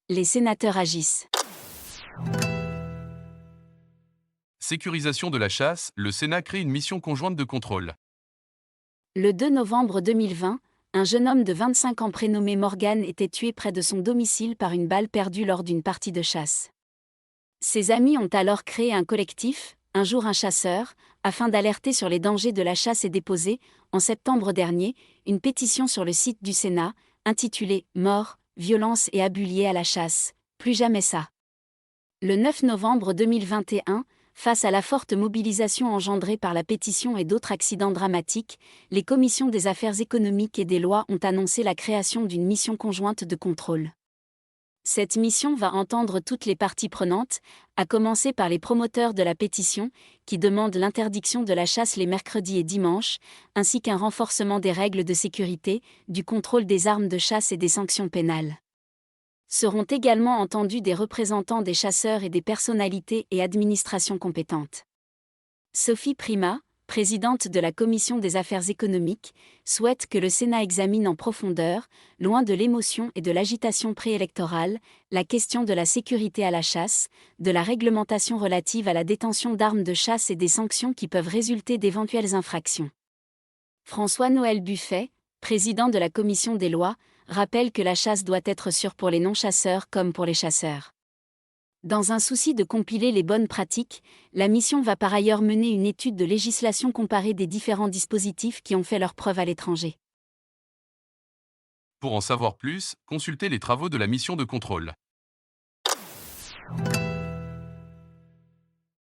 Les sénateurs agissent. Sécurisation de la chasse, le Sénat crée une mission conjointe de contrôle. Le 2 novembre 2020, un jeune homme de 25 ans prénommé Morgan était tué près de son domicile par une balle perdue lors d'une partie de chasse. Ses amis ont alors créé un collectif, Un jour un chasseur, afin d'alerter sur les dangers de la chasse et déposé, en septembre dernier, une pétition sur le site du Sénat, intitulée « Mort, violence et abus liés à la chasse, plus jamais ça ». Le 9 novembre 2021, face à la forte mobilisation engendrée par la pétition et d'autres accidents dramatiques, les commissions des affaires économiques et des lois ont annoncé la création d'une mission conjointe de contrôle. Cette mission va entendre toutes les parties prenantes, à commencer par les promoteurs de la pétition, qui demandent l'interdiction de la chasse les mercredis et dimanches, ainsi qu'un renforcement des règles de sécurité, du contrôle des armes de chasse et des sanctions pénales. Seront également entendus des représentants des chasseurs et des personnalités et administrations compétentes. Sophie Primas, présidente de la Commission des affaires économiques, souhaite que le Sénat examine en profondeur, loin de l'émotion et de l'agitation préélectorale, la question de la sécurité à la chasse, de la réglementation relative à la détention d'armes de chasse et des sanctions qui peuvent résulter d'éventuelles infractions. François-Noël Buffet, président de la Commission des lois, rappelle que la chasse doit être sûre pour les non-chasseurs comme pour les chasseurs. Dans un souci de compiler les bonnes pratiques, la mission va par ailleurs mener une étude de législation comparée des différents dispositifs qui ont fait leurs preuves à l'étranger. Pour en savoir plus, consultez les travaux de la mission de contrôle.